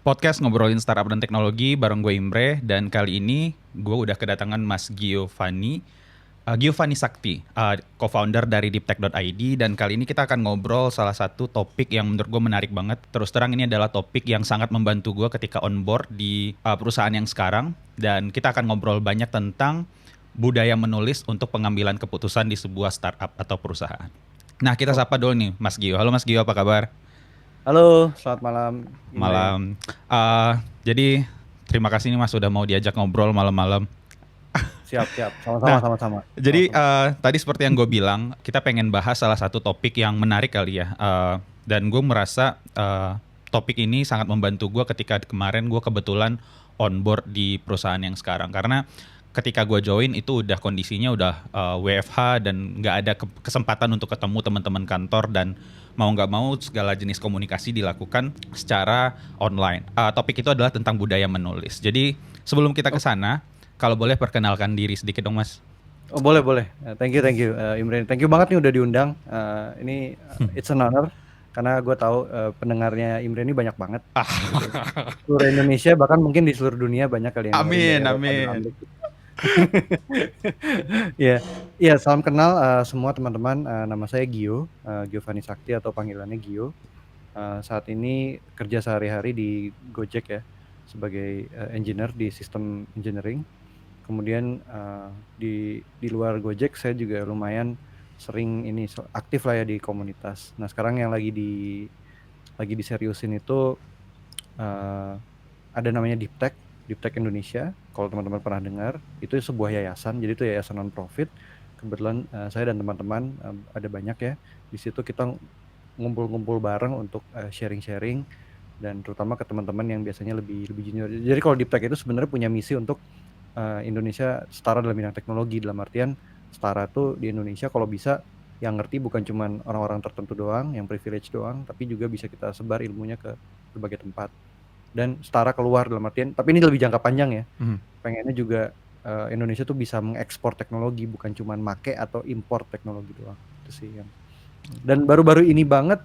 podcast ngobrolin startup dan teknologi bareng gue Imre, dan kali ini gue udah kedatangan Mas Giovanni Sakti, co-founder dari deeptech.id, dan kali ini kita akan ngobrol salah satu topik yang menurut gue menarik banget. Terus terang ini adalah topik yang sangat membantu gue ketika on board di perusahaan yang sekarang, dan kita akan ngobrol banyak tentang budaya menulis untuk pengambilan keputusan di sebuah startup atau perusahaan. Nah, kita Oh, sapa dulu nih Mas Gio. Halo Mas Gio, apa kabar? halo, selamat malam Imre. Malam. Eh, jadi terima kasih nih Mas sudah mau diajak ngobrol malam-malam. Siap, siap. Sama-sama, Nah, sama-sama. jadi Sama-sama. tadi seperti yang gue bilang, kita pengen bahas salah satu topik yang menarik kali ya. Dan gue merasa topik ini sangat membantu gue ketika kemarin gue kebetulan on board di perusahaan yang sekarang. Karena ketika gue join itu udah kondisinya udah WFH dan nggak ada kesempatan untuk ketemu teman-teman kantor, dan mau nggak mau segala jenis komunikasi dilakukan secara online. Topik itu adalah tentang budaya menulis. Jadi sebelum kita ke Oh, sana, kalau boleh perkenalkan diri sedikit dong Mas. oh, boleh, boleh. Thank you, Imre. Thank you banget nih udah diundang. Ini it's an honor karena gue tahu pendengarnya Imre ini banyak banget gitu. Seluruh Indonesia bahkan mungkin di seluruh dunia banyak kali yang dengerin dari Amin, Eropa dan amin. Amerika. Iya, iya. Salam kenal semua teman-teman. Nama saya Gio, Giovanni Sakti atau panggilannya Gio. Saat ini kerja sehari-hari di Gojek ya sebagai engineer di sistem engineering. Kemudian di luar Gojek saya juga lumayan sering ini aktif lah ya di komunitas. Nah sekarang yang lagi diseriusin itu uh, ada namanya Deeptech Indonesia. Kalau teman-teman pernah dengar, itu sebuah yayasan. Jadi itu yayasan non profit. Kebetulan saya dan teman-teman ada banyak ya. Di situ kita ngumpul-ngumpul bareng untuk sharing-sharing, dan terutama ke teman-teman yang biasanya lebih lebih junior. Jadi kalau Deeptech itu sebenarnya punya misi untuk Indonesia setara dalam bidang teknologi. Dalam artian setara tuh di Indonesia kalau bisa yang ngerti bukan cuman orang-orang tertentu doang, yang privilege doang, tapi juga bisa kita sebar ilmunya ke berbagai tempat. Dan setara keluar dalam artian, tapi ini lebih jangka panjang ya. Mhm. Pengennya juga Indonesia tuh bisa mengekspor teknologi, bukan cuman make atau import teknologi doang. Itu sih yang. Dan baru-baru ini banget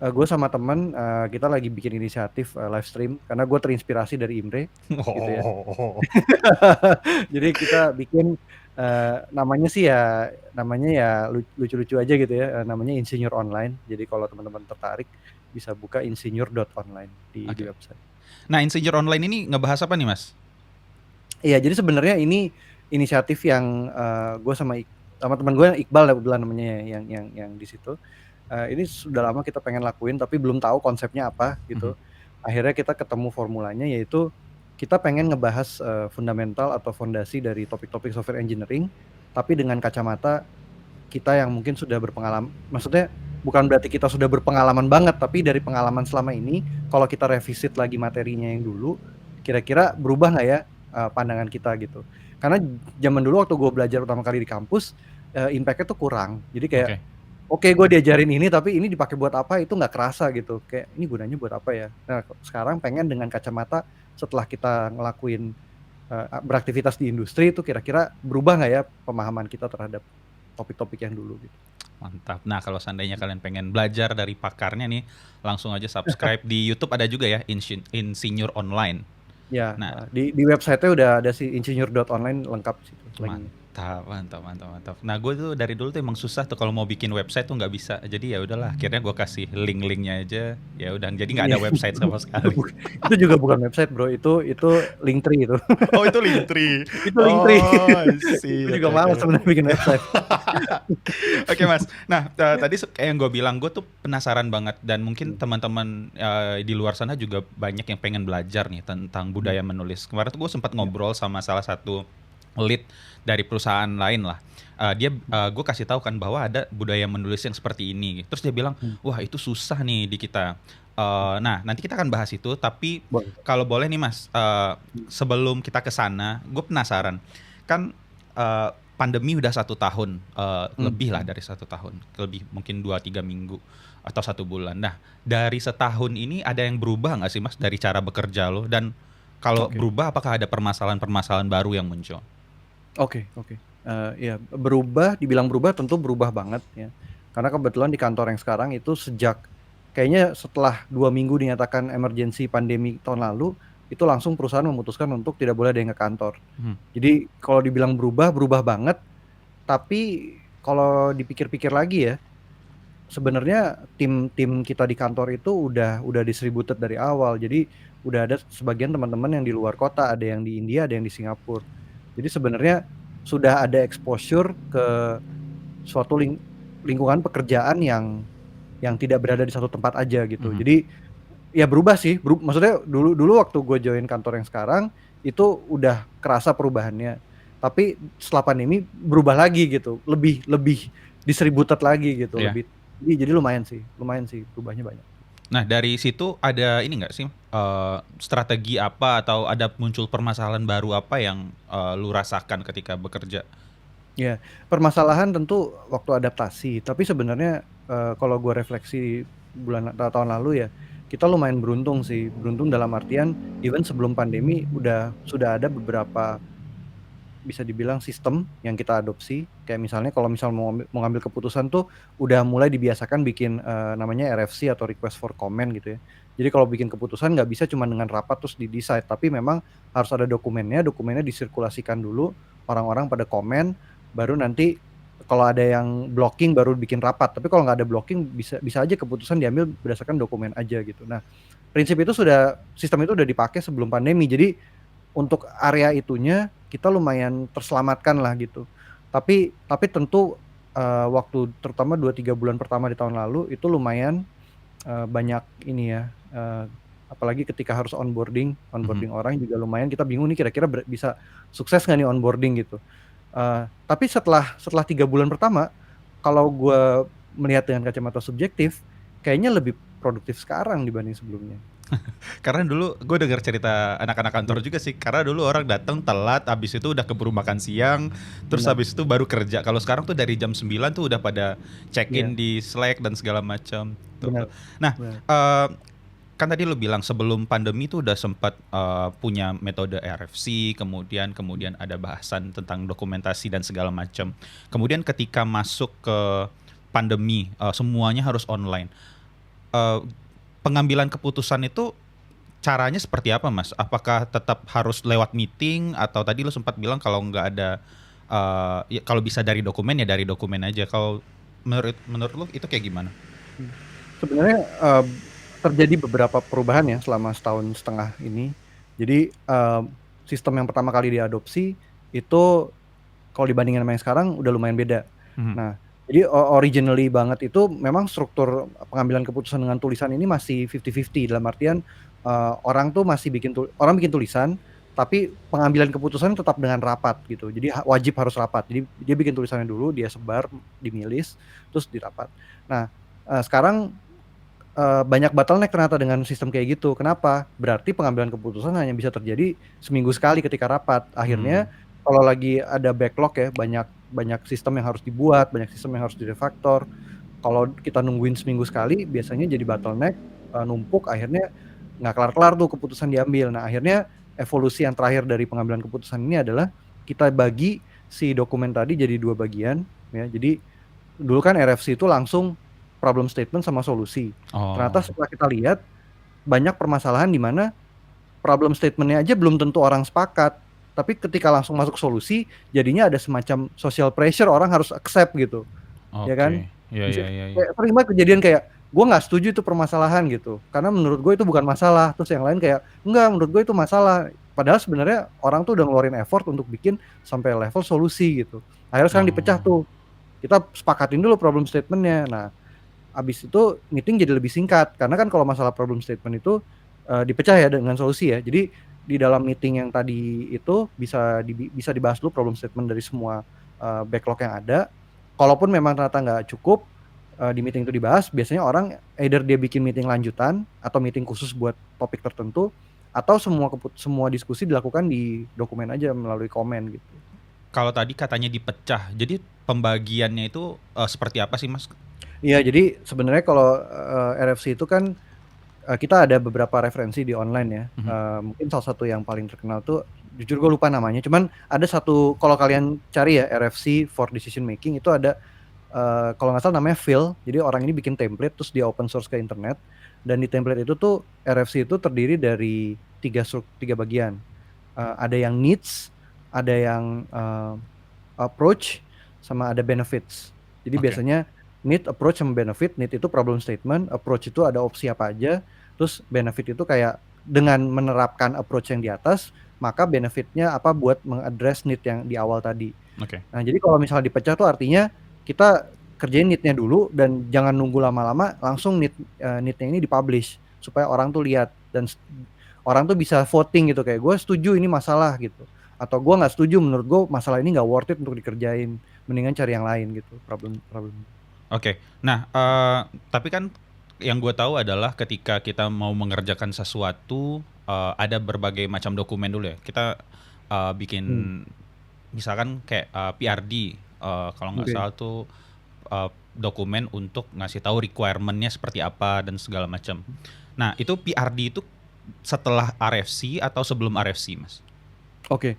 gue sama teman kita lagi bikin inisiatif live stream karena gue terinspirasi dari Imre gitu ya. Oh. Jadi kita bikin namanya ya lucu-lucu aja gitu ya, namanya Insinyur Online. Jadi kalau teman-teman tertarik bisa buka insinyur.online di Oke. website. Nah, Insinyur Online ini ngebahas apa nih Mas? Iya, jadi sebenarnya ini inisiatif yang gue sama teman gue yang Iqbal ya kebetulan namanya ya, yang di situ. Ini sudah lama kita pengen lakuin tapi belum tahu konsepnya apa Mhm. gitu. Akhirnya kita ketemu formulanya, yaitu kita pengen ngebahas fundamental atau fondasi dari topik-topik software engineering, tapi dengan kacamata kita yang mungkin sudah berpengalaman. Maksudnya bukan berarti kita sudah berpengalaman banget, tapi dari pengalaman selama ini, kalau kita revisit lagi materinya yang dulu, kira-kira berubah nggak ya pandangan kita gitu. Karena zaman dulu waktu gue belajar pertama kali di kampus, impact-nya tuh kurang. Jadi kayak Oke. oke, gue diajarin ini, tapi ini dipakai buat apa itu nggak kerasa gitu. Kayak ini gunanya buat apa ya? Nah, sekarang pengen dengan kacamata setelah kita ngelakuin beraktivitas di industri itu, kira-kira berubah nggak ya pemahaman kita terhadap topik-topik yang dulu gitu. Mantap. Nah, kalau seandainya kalian pengen belajar dari pakarnya nih, langsung aja subscribe di YouTube, ada juga ya Insinyur Online. Ya, Nah, di website-nya udah ada si insinyur.online lengkap situ linknya. mantap, mantap, mantap, mantap. Nah, gue tuh dari dulu tuh emang susah tuh kalau mau bikin website tuh nggak bisa. Jadi ya udahlah, akhirnya gue kasih link-linknya aja. Ya udah, jadi nggak Iya. ada website sama sekali. Itu juga bukan website bro, itu Linktree itu. Oh, itu Linktree. Itu Linktree. Oh, I see. Gue juga Oke, oke. malas sebenarnya bikin website. Oke Mas, nah tadi kayak yang gue bilang, gue tuh penasaran banget, dan mungkin Hmm. teman-teman di luar sana juga banyak yang pengen belajar nih tentang Hmm. budaya menulis. Kemarin tuh gue sempat ngobrol sama salah satu lead dari perusahaan lain lah. Gue kasih tahu kan bahwa ada budaya menulis yang seperti ini. Terus dia bilang, Hmm. wah itu susah nih di kita. Nah nanti kita akan bahas itu, tapi Boleh. kalau boleh nih Mas, sebelum kita ke sana, gue penasaran. Kan pandemi udah 1 tahun, Hmm. lebih lah dari 1 tahun, lebih mungkin 2-3 minggu atau 1 bulan. Nah, dari setahun ini ada yang berubah nggak sih Mas dari cara bekerja lo? Dan kalau Oke. berubah, apakah ada permasalahan-permasalahan baru yang muncul? Oke, oke. Ya, dibilang berubah tentu berubah banget ya. Karena kebetulan di kantor yang sekarang itu sejak kayaknya setelah 2 minggu dinyatakan emergency pandemi tahun lalu, itu langsung perusahaan memutuskan untuk tidak boleh ada yang ke kantor. Mhm. Jadi kalau dibilang berubah, berubah banget, tapi kalau dipikir-pikir lagi ya, sebenarnya tim-tim kita di kantor itu udah distributed dari awal. Jadi udah ada sebagian teman-teman yang di luar kota, ada yang di India, ada yang di Singapura. Jadi sebenarnya sudah ada exposure ke suatu lingkungan pekerjaan yang tidak berada di satu tempat aja gitu. Mhm. Jadi ya berubah sih, maksudnya dulu waktu gue join kantor yang sekarang itu udah kerasa perubahannya. Tapi setelah pandemi berubah lagi gitu, lebih lebih distributed lagi gitu, Iya. jadi lumayan sih berubahnya banyak. Nah, dari situ ada ini nggak sih, strategi apa atau ada muncul permasalahan baru apa yang, lu rasakan ketika bekerja? Ya, permasalahan tentu waktu adaptasi, tapi sebenarnya kalau gue refleksi tahun lalu ya, kita lumayan beruntung sih. Beruntung dalam artian even sebelum pandemi sudah ada beberapa, bisa dibilang sistem yang kita adopsi. Kayak misalnya kalau mau ngambil keputusan tuh udah mulai dibiasakan bikin namanya RFC atau request for comment gitu ya. Jadi kalau bikin keputusan nggak bisa cuma dengan rapat terus di-decide, tapi memang harus ada dokumennya disirkulasikan dulu, orang-orang pada komen, baru nanti kalau ada yang blocking baru bikin rapat. Tapi kalau nggak ada blocking bisa bisa aja keputusan diambil berdasarkan dokumen aja gitu. Nah, sistem itu udah dipakai sebelum pandemi. Jadi untuk area itunya kita lumayan terselamatkan lah gitu. Tapi tentu waktu terutama 2-3 bulan pertama di tahun lalu itu lumayan banyak ini ya, apalagi ketika harus onboarding Mhm. orang juga lumayan kita bingung nih kira-kira bisa sukses nggak nih onboarding gitu. Tapi setelah 3 bulan pertama, kalau gue melihat dengan kacamata subjektif, kayaknya lebih produktif sekarang dibanding sebelumnya. Karena dulu gue dengar cerita anak-anak kantor Iya, juga sih, karena dulu orang datang telat, habis itu udah keburu makan siang, terus benar. habis itu baru kerja. Kalau sekarang tuh dari jam 9 tuh udah pada check-in Iya, di Slack dan segala macam, benar tuh. Nah, benar. eee, kan tadi lu bilang sebelum pandemi tuh udah sempat, punya metode RFC, kemudian ada bahasan tentang dokumentasi dan segala macam. Kemudian ketika masuk ke pandemi, semuanya harus online. Eee, Pengambilan keputusan itu caranya seperti apa, Mas? Apakah tetap harus lewat meeting atau tadi lu sempat bilang kalau nggak ada, ya kalau bisa dari dokumen ya dari dokumen aja. Kalau menurut menurut lu itu kayak gimana? Hmm. Sebenarnya terjadi beberapa perubahan ya selama setahun setengah ini. Jadi sistem yang pertama kali diadopsi itu kalau dibandingin sama yang sekarang udah lumayan beda. Mhm. Nah, jadi originally banget itu memang struktur pengambilan keputusan dengan tulisan ini masih 50-50 dalam artian orang bikin tulisan, tapi pengambilan keputusan tetap dengan rapat gitu. Jadi wajib harus rapat. Jadi dia bikin tulisannya dulu, dia sebar, dimilis, terus dirapat. Nah, sekarang banyak bottleneck ternyata dengan sistem kayak gitu. Kenapa? Berarti pengambilan keputusan hanya bisa terjadi seminggu sekali ketika rapat. Akhirnya Mmm. kalau lagi ada backlog ya, banyak banyak sistem yang harus dibuat, banyak sistem yang harus direfaktor. Kalau kita nungguin seminggu sekali, biasanya jadi bottleneck, numpuk, akhirnya nggak kelar-kelar tuh keputusan diambil. Nah, akhirnya evolusi yang terakhir dari pengambilan keputusan ini adalah kita bagi si dokumen tadi jadi 2 bagian ya. Jadi dulu kan RFC itu langsung problem statement sama solusi. Ternyata Oh, setelah kita lihat banyak permasalahan di mana problem statement-nya aja belum tentu orang sepakat, tapi ketika langsung masuk solusi jadinya ada semacam social pressure, orang harus accept gitu, ya oke. kan? Iya Bisa iya iya iya. kayak sering banget kejadian kayak, "Gue nggak setuju itu permasalahan," gitu, "karena menurut gue itu bukan masalah." Terus yang lain kayak, "Enggak, menurut gue itu masalah." Padahal sebenarnya orang tuh udah ngeluarin effort untuk bikin sampai level solusi gitu. Akhirnya sekarang dipecah Oh. tuh, kita sepakatin dulu problem statement-nya. Nah, habis itu meeting jadi lebih singkat, karena kan kalau masalah problem statement itu dipecah ya dengan solusi ya. Jadi di dalam meeting yang tadi itu bisa dibahas dulu problem statement dari semua backlog yang ada. Kalaupun memang ternyata nggak cukup di meeting itu dibahas, biasanya orang either dia bikin meeting lanjutan atau meeting khusus buat topik tertentu, atau semua diskusi dilakukan di dokumen aja melalui komen gitu. Kalau tadi katanya dipecah, jadi pembagiannya itu, seperti apa sih, Mas? Iya, jadi sebenarnya kalau RFC itu kan kita ada beberapa referensi di online ya, Mhm. mungkin salah satu yang paling terkenal tuh jujur gue lupa namanya, cuman ada satu, kalau kalian cari ya RFC for decision making itu ada kalau nggak salah namanya Phil. Jadi orang ini bikin template terus dia open source ke internet, dan di template itu tuh RFC itu terdiri dari tiga bagian. Ada yang needs, ada yang approach, sama ada benefits. Jadi Oke. biasanya need, approach, sama benefit. Need itu problem statement, approach itu ada opsi apa aja, terus benefit itu kayak dengan menerapkan approach yang di atas, maka benefitnya apa buat mengaddress need yang di awal tadi. Oke. Nah, jadi kalau misalnya dipecah tuh artinya kita kerjain need-nya dulu dan jangan nunggu lama-lama, langsung need-nya ini dipublish supaya orang tuh lihat dan orang tuh bisa voting gitu, kayak gue setuju ini masalah gitu, atau gue nggak setuju, menurut gue masalah ini nggak worth it untuk dikerjain, mendingan cari yang lain gitu problem. Oke. Nah, tapi kan yang gue tahu adalah ketika kita mau mengerjakan sesuatu, ada berbagai macam dokumen dulu ya. Kita bikin Hmm, misalkan kayak PRD, kalau nggak oke. salah tuh dokumen untuk ngasih tahu requirement-nya seperti apa dan segala macam. Nah, itu PRD itu setelah RFC atau sebelum RFC, Mas? Oke.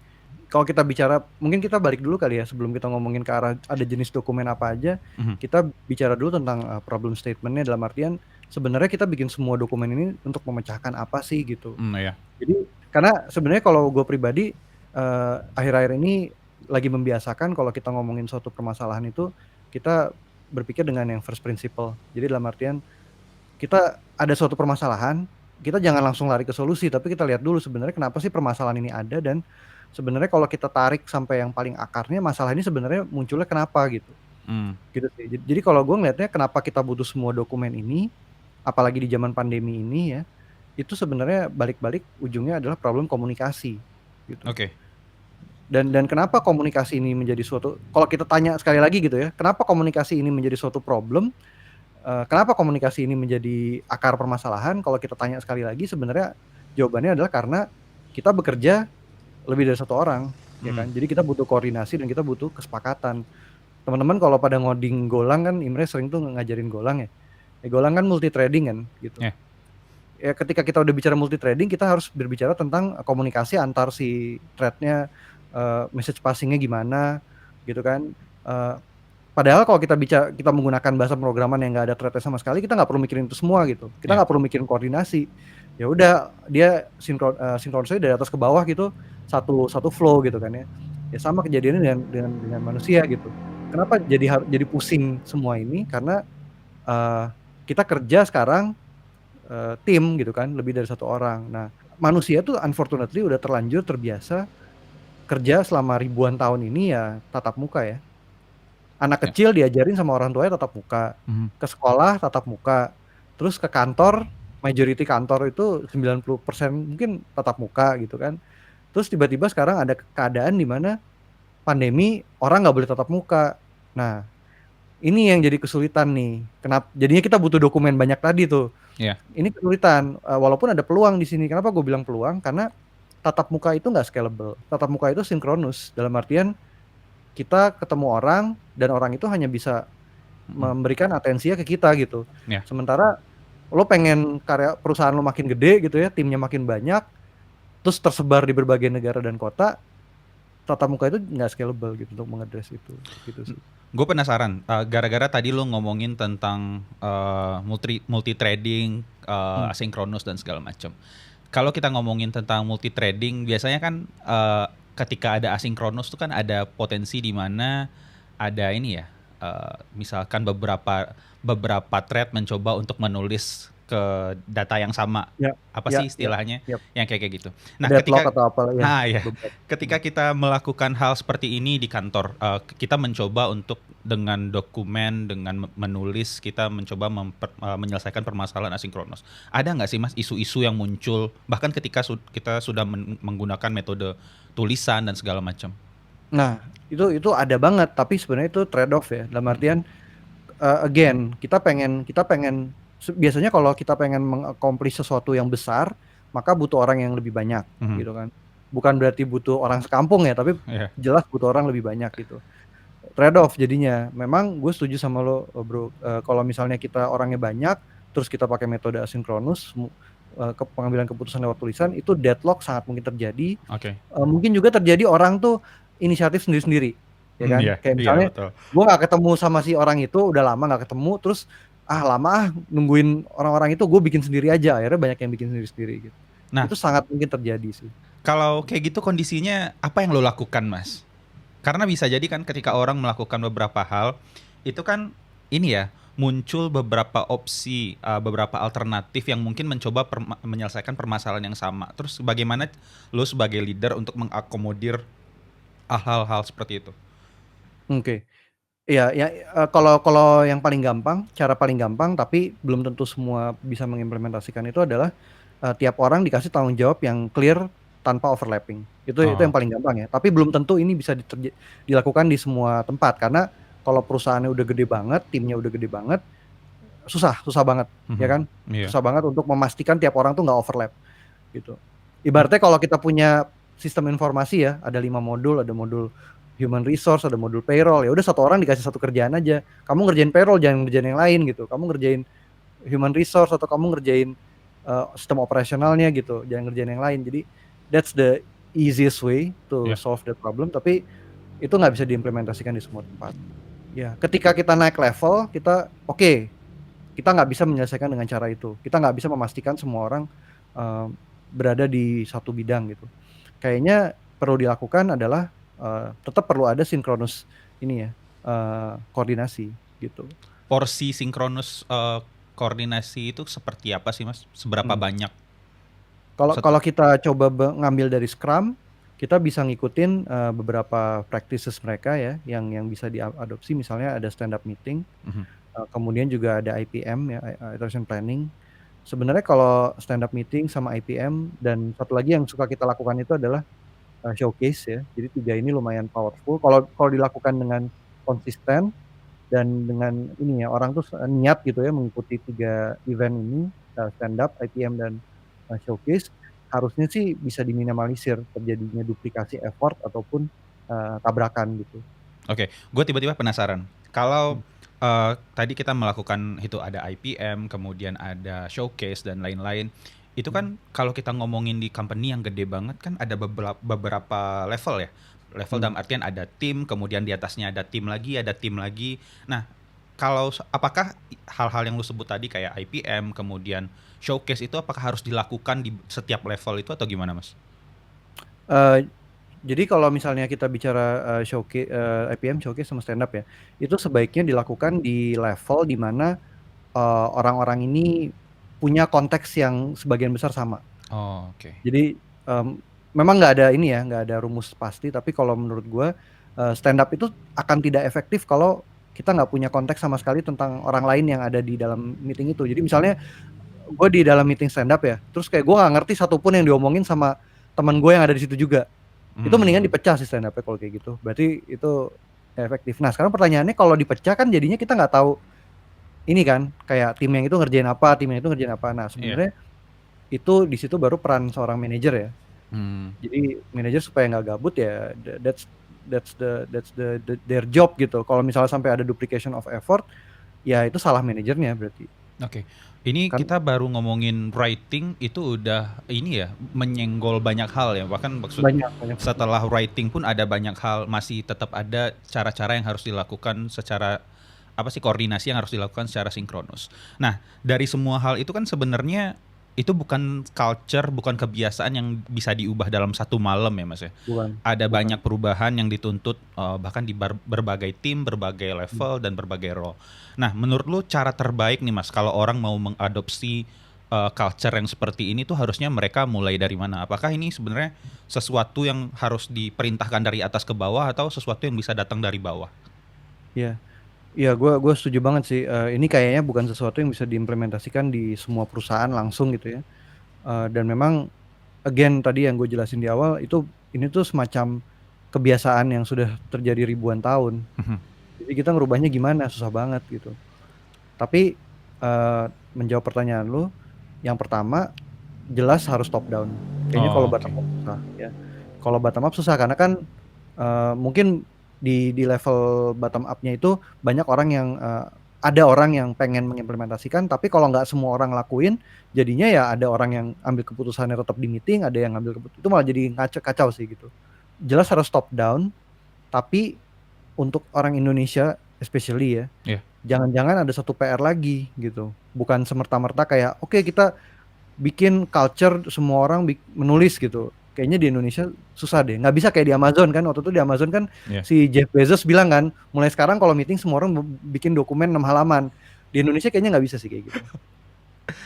Kalau kita bicara, mungkin kita balik dulu kali ya sebelum kita ngomongin ke arah ada jenis dokumen apa aja, Mhm. kita bicara dulu tentang problem statement-nya, dalam artian sebenarnya kita bikin semua dokumen ini untuk memecahkan apa sih gitu. Iya. Jadi karena sebenarnya kalau gue pribadi akhir-akhir ini lagi membiasakan kalau kita ngomongin suatu permasalahan itu kita berpikir dengan yang first principle. Jadi dalam artian kita ada suatu permasalahan, kita jangan langsung lari ke solusi, tapi kita lihat dulu sebenarnya kenapa sih permasalahan ini ada, dan sebenarnya kalau kita tarik sampai yang paling akarnya, masalah ini sebenarnya munculnya kenapa gitu. Mmm. Gitu sih. Jadi kalau gue ngelihatnya kenapa kita butuh semua dokumen ini, apalagi di zaman pandemi ini ya, itu sebenarnya balik-balik ujungnya adalah problem komunikasi gitu. Oke. Dan kenapa komunikasi ini menjadi suatu, kalau kita tanya sekali lagi gitu ya, kenapa komunikasi ini menjadi suatu problem? Kenapa komunikasi ini menjadi akar permasalahan? Kalau kita tanya sekali lagi, sebenarnya jawabannya adalah karena kita bekerja lebih dari satu orang, ya Mhm. kan? Jadi kita butuh koordinasi dan kita butuh kesepakatan. Teman-teman kalau pada ngoding Golang kan, Imre sering tuh ngajarin Golang ya. Golang kan multi threading kan, gitu. Ya. Ya ketika kita udah bicara multi threading, kita harus berbicara tentang komunikasi antar si threadnya, message passingnya gimana, gitu kan. Padahal kalau kita menggunakan bahasa pemrograman yang nggak ada threadnya sama sekali, kita nggak perlu mikirin itu semua gitu. Kita Ya. nggak perlu mikirin koordinasi. Ya udah, dia sinkronisasi dari atas ke bawah gitu, satu flow gitu kan ya. Ya sama kejadiannya dengan manusia gitu. Kenapa jadi pusing semua ini? Karena kita kerja sekarang tim gitu kan, lebih dari satu orang. Nah, manusia tuh unfortunately udah terlanjur terbiasa kerja selama ribuan tahun ini ya tatap muka ya. Anak Ya. kecil diajarin sama orang tuanya tatap muka, Mhm. ke sekolah tatap muka, terus ke kantor, majority kantor itu 90% mungkin tatap muka gitu kan. Terus tiba-tiba sekarang ada keadaan di mana pandemi, orang nggak boleh tatap muka. Nah, ini yang jadi kesulitan nih. Jadinya kita butuh dokumen banyak tadi tuh. Ya. Ini kesulitan, walaupun ada peluang di sini. Kenapa gue bilang peluang? Karena tatap muka itu nggak scalable. Tatap muka itu sinkronus. Dalam artian kita ketemu orang dan orang itu hanya bisa Mhm. memberikan atensinya ke kita gitu. Ya. Sementara lo pengen karya perusahaan lo makin gede gitu ya, timnya makin banyak, terus tersebar di berbagai negara dan kota, tatap muka itu nggak scalable gitu untuk mengadres itu, gitu sih. Gue penasaran, gara-gara tadi lo ngomongin tentang multi trading, Hmm. asinkronus dan segala macam. Kalau kita ngomongin tentang multi trading, biasanya kan ketika ada asinkronus tuh kan ada potensi di mana ada ini ya, misalkan beberapa thread mencoba untuk menulis ke data yang sama. Ya, Apa ya, sih ya, istilahnya? ya. Yang kayak gitu. Nah, Deadlock ketika atau apa ya? nah ya, Beberapa. ketika kita melakukan hal seperti ini di kantor, kita mencoba untuk dengan dokumen, dengan menulis, kita mencoba menyelesaikan permasalahan asinkronus. Ada nggak sih Mas isu-isu yang muncul bahkan ketika kita sudah menggunakan metode tulisan dan segala macam? Nah, itu ada banget, tapi sebenarnya itu trade off ya. Dalam Hmm. artian again, kita pengen biasanya kalau kita pengen mengaccomplish sesuatu yang besar, maka butuh orang yang lebih banyak Mhm. gitu kan. Bukan berarti butuh orang sekampung ya, tapi Ya. jelas butuh orang lebih banyak gitu. Trade off jadinya. Memang gue setuju sama lo, bro. Kalau misalnya kita orangnya banyak, terus kita pakai metode asinkronus, pengambilan keputusan lewat tulisan, itu deadlock sangat mungkin terjadi. Oke. Mungkin juga terjadi orang tuh inisiatif sendiri-sendiri. ya kan? Iya, Kayak iya misalnya betul. gue nggak ketemu sama si orang itu, udah lama nggak ketemu, terus lama nungguin orang-orang itu, gue bikin sendiri aja, akhirnya banyak yang bikin sendiri-sendiri gitu. Nah, Itu sangat mungkin terjadi sih. kalau kayak gitu kondisinya apa yang lo lakukan, Mas? Karena bisa jadi kan ketika orang melakukan beberapa hal, itu kan ini ya, muncul beberapa opsi, beberapa alternatif yang mungkin mencoba menyelesaikan permasalahan yang sama. Terus bagaimana lo sebagai leader untuk mengakomodir hal-hal seperti itu? Oke. Iya, ya, kalau kalau yang paling gampang, cara paling gampang tapi belum tentu semua bisa mengimplementasikan itu adalah, tiap orang dikasih tanggung jawab yang clear tanpa overlapping. Itu yang Oh, paling gampang ya, tapi belum tentu ini bisa dilakukan di semua tempat, karena kalau perusahaannya udah gede banget, timnya udah gede banget, susah susah banget, ya mhm, kan? iya. Susah banget untuk memastikan tiap orang tuh nggak overlap, gitu. Ibaratnya kalau kita punya sistem informasi ya, ada 5 modul, ada modul human resource, ada modul payroll, ya udah satu orang dikasih satu kerjaan aja. Kamu ngerjain payroll, jangan ngerjain yang lain gitu. Kamu ngerjain human resource atau kamu ngerjain sistem operasionalnya gitu, jangan ngerjain yang lain. Jadi that's the easiest way to Iya. solve that problem, tapi itu nggak bisa diimplementasikan di semua tempat. Ya, ketika kita naik level, oke, kita nggak bisa menyelesaikan dengan cara itu. Kita nggak bisa memastikan semua orang uh, berada di satu bidang gitu. Kayaknya perlu dilakukan adalah tetap perlu ada sinkronus ini ya, koordinasi gitu. Porsi sinkronus, koordinasi itu seperti apa sih, Mas? Seberapa Hmm. banyak? Kalau Set kalau kita coba ngambil dari Scrum, kita bisa ngikutin beberapa practices mereka ya, yang bisa diadopsi. Misalnya ada stand up meeting, mhm, kemudian juga ada IPM ya, iteration planning. Sebenarnya kalau stand up meeting sama IPM dan satu lagi yang suka kita lakukan itu adalah showcase ya. Jadi 3 ini lumayan powerful kalau kalau dilakukan dengan konsisten dan dengan ini ya, orang tuh niat gitu ya mengikuti 3 event ini, stand up, IPM, dan showcase, harusnya sih bisa diminimalisir terjadinya duplikasi effort ataupun tabrakan gitu. oke. Gue tiba-tiba penasaran, kalau, Mmm, tadi kita melakukan itu ada IPM, kemudian ada showcase dan lain-lain, itu mhm, kan kalau kita ngomongin di company yang gede banget kan ada beberapa level ya? Level mhm. dalam artian ada tim, kemudian di atasnya ada tim lagi, ada tim lagi. Nah, kalau apakah hal-hal yang lu sebut tadi kayak IPM, kemudian showcase itu apakah harus dilakukan di setiap level itu atau gimana, Mas? Eee, jadi kalau misalnya kita bicara, IPM, showcase, sama stand up ya, itu sebaiknya dilakukan di level di mana orang-orang ini punya konteks yang sebagian besar sama. Oh, oke. Jadi, memang nggak ada ini ya, nggak ada rumus pasti, tapi kalau menurut gua, stand up itu akan tidak efektif kalau kita nggak punya konteks sama sekali tentang orang lain yang ada di dalam meeting itu. Jadi misalnya gue di dalam meeting stand up ya, terus kayak gue nggak ngerti satupun yang diomongin sama teman gue yang ada di situ juga. Itu mendingan Mmm, dipecah sih stand up-nya kalau kayak gitu. Berarti itu nggak efektif. Nah, sekarang pertanyaannya, kalau dipecah kan jadinya kita nggak tahu ini kan, kayak tim yang itu ngerjain apa, tim yang itu ngerjain apa. Nah, iya. sebenarnya itu di situ baru peran seorang manajer ya. Mmm. Jadi manajer supaya nggak gabut ya, that's their job gitu. Kalau misalnya sampai ada duplication of effort, ya itu salah manajernya berarti. Oke. Ini Kan kita baru ngomongin writing itu udah ini ya, menyenggol banyak hal ya. Bahkan maksud banyak banyak banget. setelah writing pun ada banyak hal, masih tetap ada cara-cara yang harus dilakukan secara apa sih koordinasi yang harus dilakukan secara sinkronus. Nah, dari semua hal itu kan sebenarnya itu bukan culture, bukan kebiasaan yang bisa diubah dalam satu malam ya, Mas ya. Bukan Ada bukan. banyak perubahan yang dituntut bahkan di berbagai tim, berbagai Mmm. level dan berbagai role. Nah, menurut lu cara terbaik nih Mas kalau orang mau mengadopsi culture yang seperti ini tuh harusnya mereka mulai dari mana? Apakah ini sebenarnya sesuatu yang harus diperintahkan dari atas ke bawah atau sesuatu yang bisa datang dari bawah? Iya. Iya, gua setuju banget sih, ini kayaknya bukan sesuatu yang bisa diimplementasikan di semua perusahaan langsung gitu ya, dan memang again tadi yang gue jelasin di awal itu, ini tuh semacam kebiasaan yang sudah terjadi ribuan tahun. Mhm. Jadi kita ngerubahnya gimana, susah banget gitu. Tapi, menjawab pertanyaan lu, yang pertama jelas harus top down. Kayaknya kalau Oh, bottom oke. up susah ya. Kalau bottom up susah karena kan, mungkin di level bottom up-nya itu banyak orang yang, ada orang yang pengen mengimplementasikan, tapi kalau nggak semua orang lakuin, jadinya ya ada orang yang ambil keputusannya tetap di meeting, ada yang ngambil itu malah jadi kacau sih gitu. Jelas harus top down, tapi untuk orang Indonesia especially ya, Iya. jangan-jangan ada satu PR lagi gitu. Bukan semerta-merta kayak oke kita bikin culture semua orang menulis gitu. Kayaknya di Indonesia susah deh. Nggak bisa kayak di Amazon kan. Waktu itu di Amazon kan Iya. si Jeff Bezos bilang kan, mulai sekarang kalau meeting semua orang bikin dokumen 6 halaman. Di Indonesia kayaknya nggak bisa sih kayak gitu.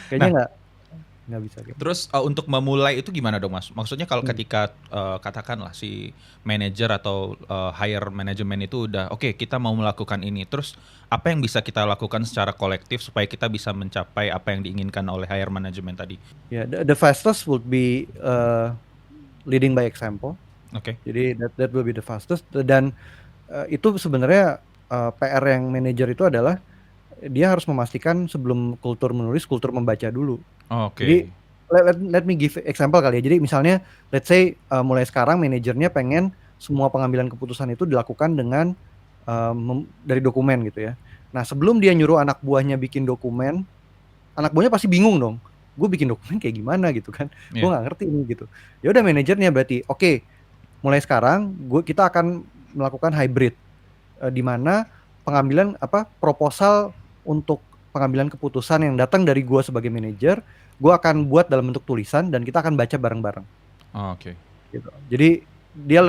Kayaknya Nah, nggak bisa kayak gitu. terus untuk memulai itu gimana dong Mas? Maksudnya kalau Hmm. ketika katakanlah si manajer atau higher management itu udah oke, kita mau melakukan ini. Terus apa yang bisa kita lakukan secara kolektif supaya kita bisa mencapai apa yang diinginkan oleh higher management tadi? Ya, the fastest would be leading by example. Oke. Jadi that will be the fastest. Dan itu sebenarnya PR yang manajer itu adalah dia harus memastikan sebelum kultur menulis, kultur membaca dulu. Jadi Oke. let me give example kali ya. Jadi misalnya let's say mulai sekarang manajernya pengen semua pengambilan keputusan itu dilakukan dengan dari dokumen gitu ya. Nah, sebelum dia nyuruh anak buahnya bikin dokumen, anak buahnya pasti bingung dong. Gue bikin dokumen kayak gimana gitu kan. Gue Iya. nggak ngerti ini gitu. Ya udah manajernya berarti oke, mulai sekarang kita akan melakukan hybrid di mana pengambilan proposal untuk pengambilan keputusan yang datang dari gue sebagai manajer, gue akan buat dalam bentuk tulisan dan kita akan baca bareng-bareng. Oke. Gitu. Jadi dia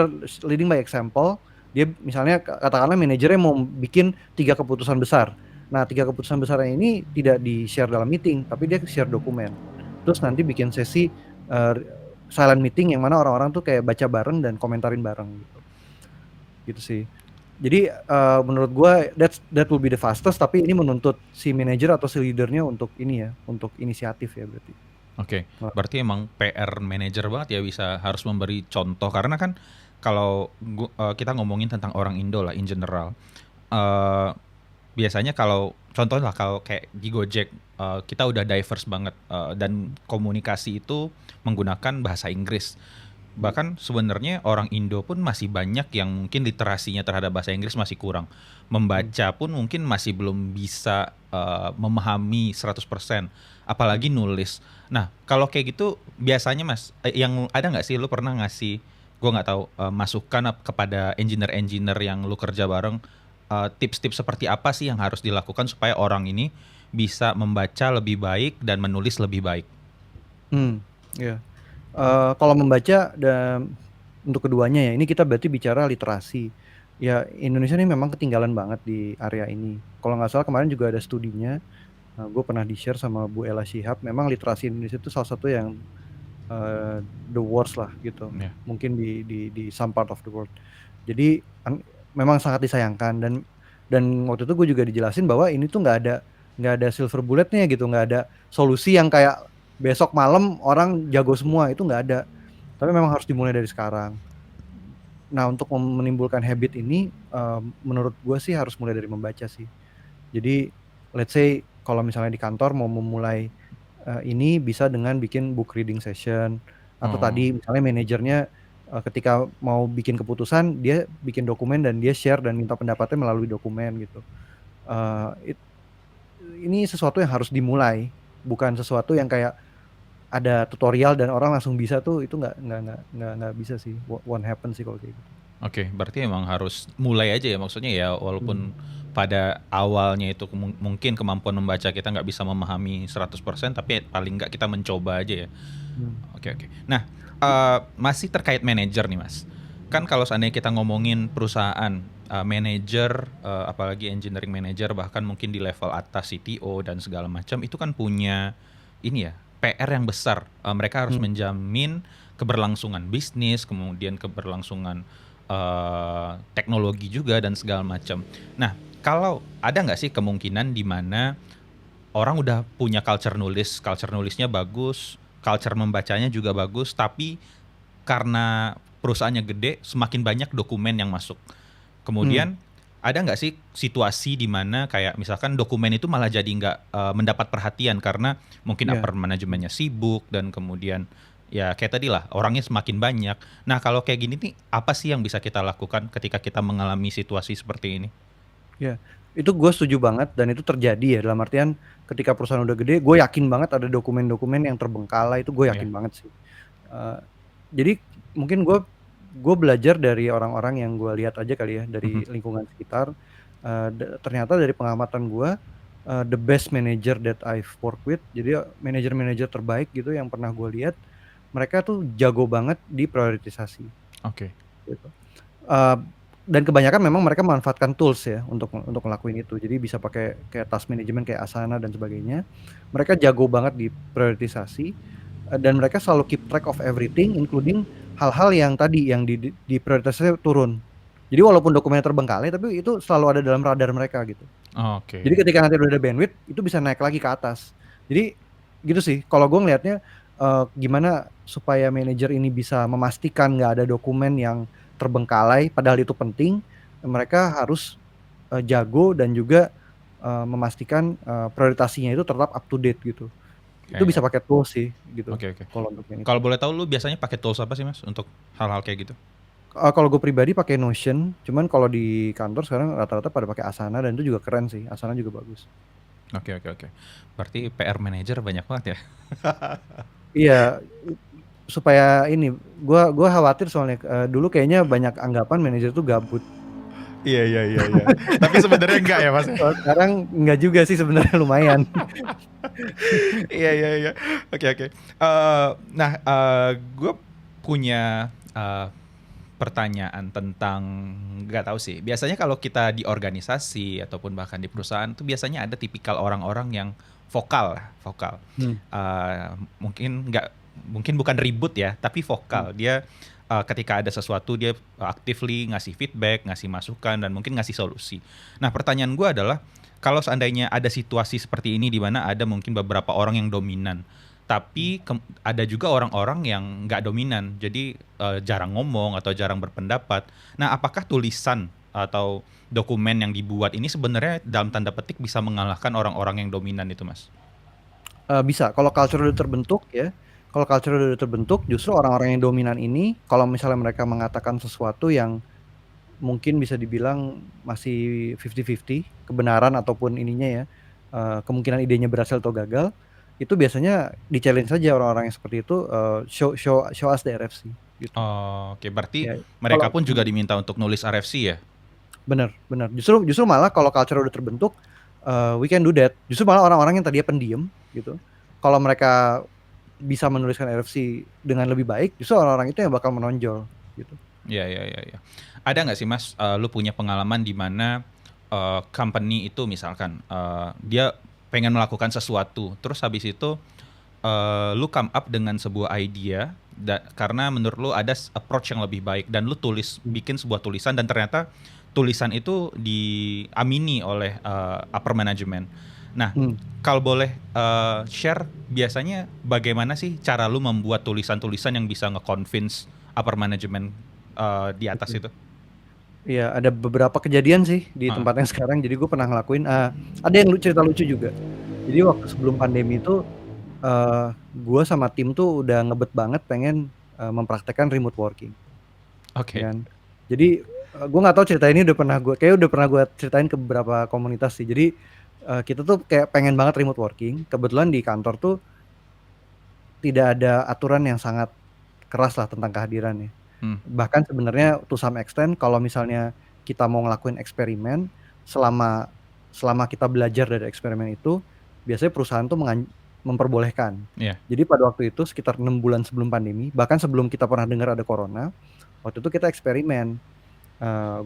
leading by example. Dia misalnya katakanlah manajernya mau bikin 3 keputusan besar. Nah, 3 keputusan besar ini tidak di-share dalam meeting, tapi dia share dokumen. Terus nanti bikin sesi silent meeting yang mana orang-orang tuh kayak baca bareng dan komentarin bareng gitu. Gitu sih. Jadi menurut gue that will be the fastest, tapi ini menuntut si manajer atau si leadernya untuk ini ya, untuk inisiatif ya berarti. Oke, berarti emang PR manajer banget ya bisa harus memberi contoh karena kan kalau kita ngomongin tentang orang Indo lah in general, eh, biasanya kalau contohnya lah kalau kayak di Gojek kita udah diverse banget dan komunikasi itu menggunakan bahasa Inggris. Bahkan sebenarnya orang Indo pun masih banyak yang mungkin literasinya terhadap bahasa Inggris masih kurang. Membaca pun mungkin masih belum bisa memahami 100%, apalagi nulis. Nah, kalau kayak gitu biasanya Mas, yang ada nggak sih lu pernah ngasih, gue nggak tahu, masukan kepada engineer-engineer yang lu kerja bareng, tips-tips seperti apa sih yang harus dilakukan supaya orang ini bisa membaca lebih baik dan menulis lebih baik? Ya. Kalau membaca dan untuk keduanya ya, ini kita berarti bicara literasi. Ya, Indonesia ini memang ketinggalan banget di area ini. Kalau nggak salah kemarin juga ada studinya, gue pernah di-share sama Bu Ella Shihab, memang literasi Indonesia itu salah satu yang the worst lah gitu. Ya. Mungkin di some part of the world. Jadi memang sangat disayangkan dan waktu itu gue juga dijelasin bahwa ini tuh nggak ada silver bulletnya gitu, nggak ada solusi yang kayak besok malam orang jago semua, itu nggak ada. Tapi memang harus dimulai dari sekarang. Nah, untuk menimbulkan habit ini, menurut gue sih harus mulai dari membaca sih. Jadi, let's say kalau misalnya di kantor mau memulai ini bisa dengan bikin book reading session, atau tadi misalnya manajernya ketika mau bikin keputusan, dia bikin dokumen dan dia share dan minta pendapatnya melalui dokumen gitu. Ini sesuatu yang harus dimulai, bukan sesuatu yang kayak ada tutorial dan orang langsung bisa tuh, itu nggak bisa sih, won't happen sih kalau kayak gitu. Oke, berarti emang harus mulai aja ya maksudnya ya walaupun pada awalnya itu mungkin kemampuan membaca kita nggak bisa memahami 100% tapi paling nggak kita mencoba aja ya. Oke. Nah, masih terkait manajer nih Mas. Kan kalau seandainya kita ngomongin perusahaan, manajer, apalagi engineering manager bahkan mungkin di level atas CTO dan segala macam itu kan punya ini ya PR yang besar. Mereka harus menjamin keberlangsungan bisnis, kemudian keberlangsungan teknologi juga dan segala macam. Nah, kalau ada nggak sih kemungkinan di mana orang udah punya culture nulisnya bagus, culture membacanya juga bagus, tapi karena perusahaannya gede, semakin banyak dokumen yang masuk. Kemudian ada nggak sih situasi di mana kayak misalkan dokumen itu malah jadi nggak mendapat perhatian karena mungkin upper manajemennya sibuk dan kemudian ya kayak tadi lah orangnya semakin banyak. Nah kalau kayak gini nih apa sih yang bisa kita lakukan ketika kita mengalami situasi seperti ini? Ya, itu gue setuju banget dan itu terjadi ya, dalam artian ketika perusahaan udah gede, gue yakin banget ada dokumen-dokumen yang terbengkalai, itu gue yakin banget sih. Jadi mungkin gue gue belajar dari orang-orang yang gue lihat aja kali ya, dari Mhm. lingkungan sekitar. Ternyata dari pengamatan gue, the best manager that I've worked with, jadi manajer-manajer terbaik gitu yang pernah gue lihat, mereka tuh jago banget di prioritisasi Oke. gitu. Eee, dan kebanyakan memang mereka memanfaatkan tools ya untuk ngelakuin itu. Jadi bisa pakai kayak task management kayak Asana dan sebagainya. Mereka jago banget di prioritisasi, dan mereka selalu keep track of everything including hal-hal yang tadi yang di prioritasnya turun. Jadi walaupun dokumennya terbengkalai tapi itu selalu ada dalam radar mereka gitu. Jadi Oke. ketika nanti udah ada bandwidth itu bisa naik lagi ke atas. Jadi gitu sih kalau gue ngelihatnya, gimana supaya manajer ini bisa memastikan nggak ada dokumen yang terbengkalai padahal itu penting, mereka harus, jago dan juga, memastikan, prioritasinya itu tetap up to date gitu. Ya Itu ya. bisa pakai tools sih gitu, Oke oke. kalau untuk yang Kalau itu. boleh tahu lu biasanya pakai tools apa sih, Mas, untuk hal-hal kayak gitu? Kalau gue pribadi pakai Notion, cuman kalau di kantor sekarang rata-rata pada pakai Asana dan itu juga keren sih, Asana juga bagus. Oke oke oke. Berarti PR manager banyak banget ya? Iya, supaya ini, gua khawatir soalnya, dulu kayaknya banyak anggapan manajer tuh gabut. Iya iya iya iya. Tapi sebenarnya enggak ya, Mas, ya? Kalau sekarang enggak juga sih sebenarnya lumayan. Iya iya iya. Oke oke. Nah, gue punya, pertanyaan tentang nggak tahu sih, biasanya kalau kita di organisasi ataupun bahkan di perusahaan tuh biasanya ada tipikal orang-orang yang vokal lah, vokal. Hmm, Mungkin nggak mungkin bukan ribut ya, tapi hmm. vokal. Dia, ketika ada sesuatu dia actively ngasih feedback, ngasih masukan, dan mungkin ngasih solusi. Nah, pertanyaan gue adalah, kalau seandainya ada situasi seperti ini di mana ada mungkin beberapa orang yang dominan, tapi ada juga orang-orang yang nggak dominan, jadi jarang ngomong atau jarang berpendapat. Nah, apakah tulisan atau dokumen yang dibuat ini sebenarnya dalam tanda petik bisa mengalahkan orang-orang yang dominan itu, Mas? Bisa, kalau culture udah terbentuk ya, kalau culture udah terbentuk justru orang-orang yang dominan ini kalau misalnya mereka mengatakan sesuatu yang mungkin bisa dibilang masih 50-50 kebenaran ataupun ininya ya, kemungkinan idenya berhasil atau gagal, itu biasanya di-challenge saja orang-orang yang seperti itu, show us the RFC gitu. Oh, oke, berarti Ya, mereka kalau pun juga diminta untuk nulis RFC ya? bener bener, justru justru malah kalau culture udah terbentuk, we can do that. Justru malah orang-orang yang tadinya pendiam gitu, kalau mereka bisa menuliskan RFC dengan lebih baik, justru orang-orang itu yang bakal menonjol gitu. Iya iya iya iya. Ada nggak sih, Mas, lu punya pengalaman di mana, company itu misalkan, dia pengen melakukan sesuatu, terus habis itu, lu come up dengan sebuah idea karena menurut lu ada approach yang lebih baik dan lu bikin sebuah tulisan dan ternyata tulisan itu diamini oleh, upper management. Nah, Hmm. kalau boleh, share biasanya bagaimana sih cara lu membuat tulisan-tulisan yang bisa nge-convince upper management, di atas Oke. itu? Iya, ada beberapa kejadian sih di Heeh. tempat yang sekarang. Jadi gue pernah ngelakuin, ada yang cerita lucu juga. Jadi waktu sebelum pandemi itu, gue sama tim tuh udah ngebet banget pengen, mempraktekkan remote working, ya Oke. kan. Jadi, gue nggak tahu cerita ini udah pernah gue ceritain ke beberapa komunitas sih. Jadi, kita tuh kayak pengen banget remote working. Kebetulan di kantor tuh tidak ada aturan yang sangat keras lah tentang kehadirannya. Hmm. Bahkan sebenarnya to some extent kalau misalnya kita mau ngelakuin eksperimen, selama selama kita belajar dari eksperimen itu, biasanya perusahaan tuh memperbolehkan. Iya. Jadi pada waktu itu sekitar 6 bulan sebelum pandemi, bahkan sebelum kita pernah dengar ada corona, waktu itu kita eksperimen.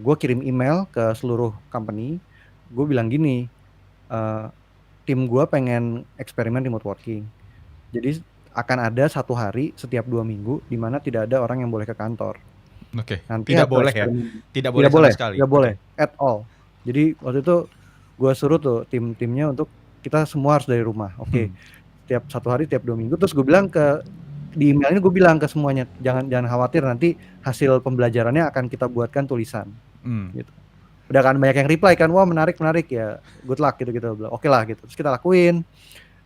Gue kirim email ke seluruh company, gue bilang gini, eee, tim gue pengen eksperimen remote working. Jadi akan ada 1 hari setiap 2 minggu di mana tidak ada orang yang boleh ke kantor. Oke. Nanti Tidak hasil boleh ya? eksperimen Tidak boleh sama sekali? tidak boleh Oke. at all. Jadi waktu itu gua suruh tuh timnya untuk kita semua harus dari rumah. Oke, Hmm. tiap 1 hari, tiap 2 minggu. Terus gue bilang di email ini gue bilang ke semuanya, jangan jangan khawatir nanti hasil pembelajarannya akan kita buatkan tulisan, Hmm. gitu. Udah kan banyak yang reply kan, "Wah menarik menarik," ya good luck gitu-gitu, bilang, "Oke lah," gitu. Terus kita lakuin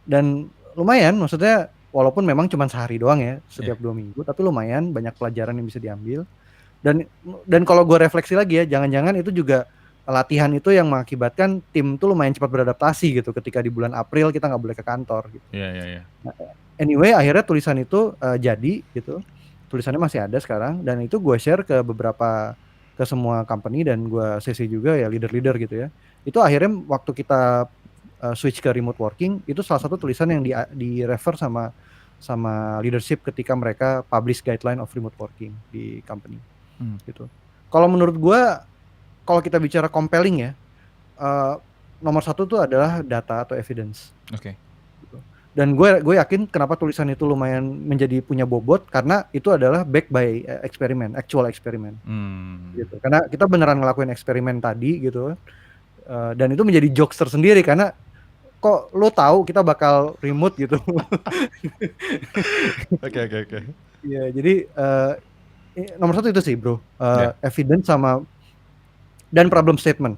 dan lumayan maksudnya walaupun memang cuma sehari doang ya, Iya. setiap 2 minggu, tapi lumayan banyak pelajaran yang bisa diambil. Dan kalau gue refleksi lagi ya, jangan-jangan itu juga latihan itu yang mengakibatkan tim tuh lumayan cepat beradaptasi gitu ketika di bulan April kita nggak boleh ke kantor gitu. Iya iya iya. Nah, anyway akhirnya tulisan itu, jadi gitu, tulisannya masih ada sekarang, dan itu gue share ke semua company, dan gue CC juga ya leader-leader gitu ya. Itu akhirnya waktu kita switch ke remote working, itu salah satu tulisan yang di refer sama leadership ketika mereka publish guideline of remote working di company gitu. Kalau menurut gue, kalau kita bicara compelling ya, nomor satu tuh adalah data atau evidence. Oke. Gitu. Dan gue yakin kenapa tulisan itu lumayan menjadi punya bobot, karena itu adalah backed by actual eksperimen. Gitu. Karena kita beneran ngelakuin eksperimen tadi gitu, dan itu menjadi jokes tersendiri karena kok lo tahu kita bakal remote gitu. Oke. Iya, jadi nomor satu itu sih bro, Ya. evidence sama dan problem statement.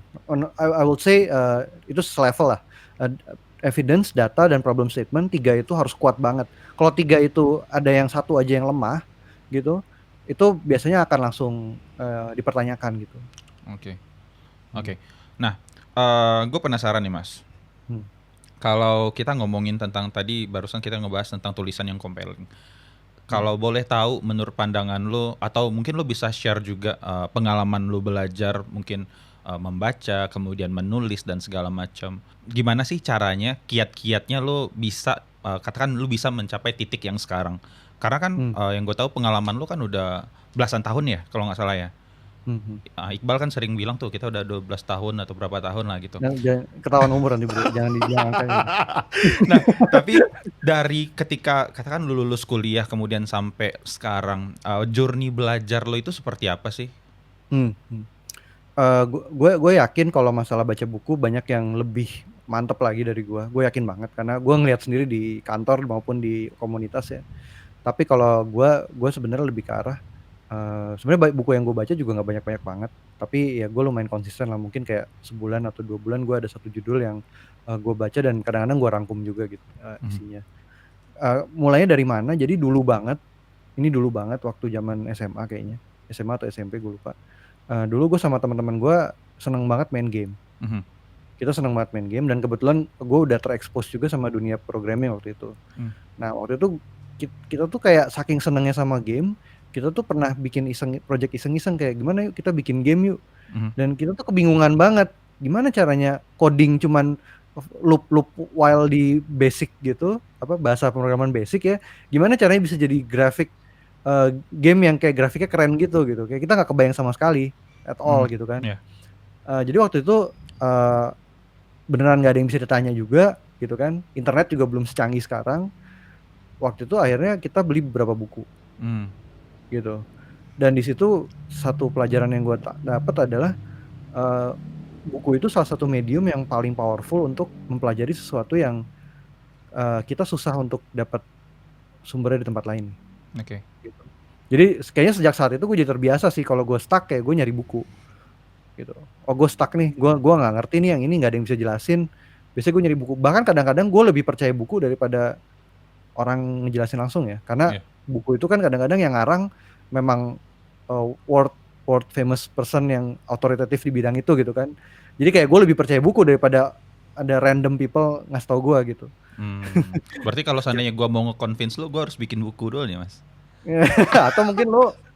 I will say itu selevel lah. Evidence, data, dan problem statement, 3 itu harus kuat banget. Kalau 3 itu ada yang satu aja yang lemah gitu, itu biasanya akan langsung dipertanyakan gitu. Oke. Nah, gue penasaran nih Mas. Hmm. Kalau kita ngomongin tentang tadi barusan kita ngebahas tentang tulisan yang compelling. Kalau boleh tahu menurut pandangan lo, atau mungkin lo bisa share juga pengalaman lo belajar mungkin membaca, kemudian menulis dan segala macam. Gimana sih caranya, kiat-kiatnya lo bisa katakan lo bisa mencapai titik yang sekarang? Karena kan yang gue tahu pengalaman lo kan udah belasan tahun ya kalau nggak salah ya. Iqbal kan sering bilang tuh kita udah 12 tahun atau berapa tahun lah gitu. Jangan ketahuan umur nanti bro, jangan angkat. Nah, tapi dari ketika katakan lu lulus kuliah kemudian sampai sekarang, journey belajar lo itu seperti apa sih? Gue yakin kalau masalah baca buku banyak yang lebih mantep lagi dari gue yakin banget, karena gue ngeliat sendiri di kantor maupun di komunitas ya. Tapi kalau gue sebenarnya lebih ke arah sebenarnya buku yang gue baca juga nggak banyak banget, tapi ya gue lumayan konsisten lah, mungkin kayak sebulan atau 2 bulan gue ada satu judul yang gue baca, dan kadang-kadang gue rangkum juga gitu isinya. Mulainya dari mana? Jadi dulu banget waktu zaman SMA kayaknya, SMA atau SMP gue lupa. Dulu gue sama teman-teman gue seneng banget main game. Kita seneng banget main game, dan kebetulan gue udah terekspos juga sama dunia programming waktu itu. Nah waktu itu kita tuh kayak saking senengnya sama game, kita tuh pernah bikin project iseng-iseng kayak gimana yuk kita bikin game yuk. Dan kita tuh kebingungan banget gimana caranya coding cuman loop while di basic gitu, bahasa pemrograman basic ya, gimana caranya bisa jadi grafik game yang kayak grafiknya keren gitu kayak kita nggak kebayang sama sekali at all gitu kan. Jadi waktu itu beneran nggak ada yang bisa ditanya juga gitu kan, internet juga belum secanggih sekarang. Waktu itu akhirnya kita beli beberapa buku gitu, dan di situ satu pelajaran yang gue dapat adalah buku itu salah satu medium yang paling powerful untuk mempelajari sesuatu yang kita susah untuk dapat sumbernya di tempat lain. Gitu. Jadi kayaknya sejak saat itu gue jadi terbiasa sih, kalau gue stuck kayak gue nyari buku gitu. Oh gue stuck nih, gue nggak ngerti nih yang ini, nggak ada yang bisa jelasin, biasanya gue nyari buku. Bahkan kadang-kadang gue lebih percaya buku daripada orang ngejelasin langsung ya, karena buku itu kan kadang-kadang yang ngarang memang world famous person yang authoritative di bidang itu gitu kan. Jadi kayak gue lebih percaya buku daripada ada random people ngasih tau gue gitu. Berarti kalau seandainya gue mau nge-convince lo, gue harus bikin buku dulu nih Mas.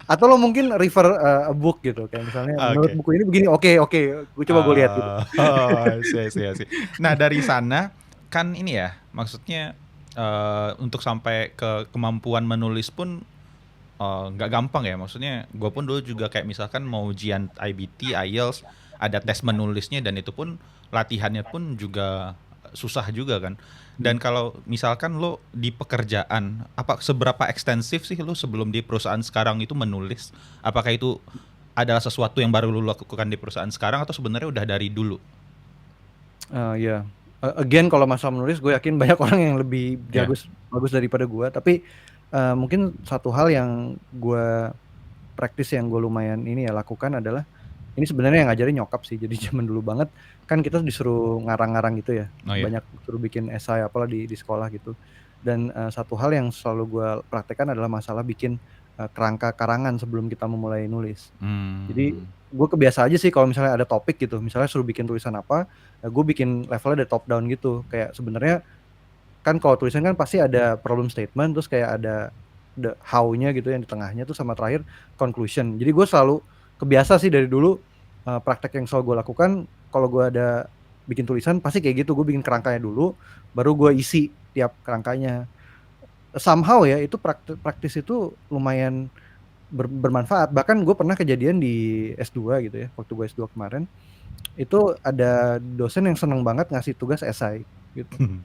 atau lo mungkin refer a book gitu, kayak misalnya menurut buku ini begini, oke, gue coba gue lihat gitu. Sih. Nah dari sana kan ini ya, maksudnya untuk sampai ke kemampuan menulis pun nggak gampang ya. Maksudnya gue pun dulu juga kayak misalkan mau ujian IBT, IELTS, ada tes menulisnya, dan itu pun latihannya pun juga susah juga kan. Dan kalau misalkan lo di pekerjaan, seberapa ekstensif sih lo sebelum di perusahaan sekarang itu menulis? Apakah itu adalah sesuatu yang baru lo lakukan di perusahaan sekarang, atau sebenarnya udah dari dulu? Ya, again kalau masalah menulis, gue yakin banyak orang yang lebih bagus daripada gue. Tapi mungkin satu hal yang gue praktis, yang gue lumayan ini ya lakukan adalah, ini sebenarnya yang ngajarin nyokap sih. Jadi zaman dulu banget kan kita disuruh ngarang-ngarang gitu ya, banyak suruh bikin esai apalah di sekolah gitu. Dan satu hal yang selalu gue praktekkan adalah masalah bikin kerangka karangan sebelum kita memulai nulis. Jadi gue kebiasa aja sih kalau misalnya ada topik gitu, misalnya suruh bikin tulisan apa, gue bikin levelnya dari top down gitu. Kayak sebenarnya kan kalau tulisan kan pasti ada problem statement, terus kayak ada how-nya gitu yang di tengahnya tuh sama terakhir conclusion. Jadi gue selalu kebiasa sih dari dulu praktek yang selalu gue lakukan kalau gue ada bikin tulisan pasti kayak gitu, gue bikin kerangkanya dulu baru gue isi tiap kerangkanya. Somehow ya itu praktis itu lumayan bermanfaat. Bahkan gue pernah kejadian di S2 gitu ya, waktu gue S2 kemarin itu ada dosen yang seneng banget ngasih tugas esai gitu.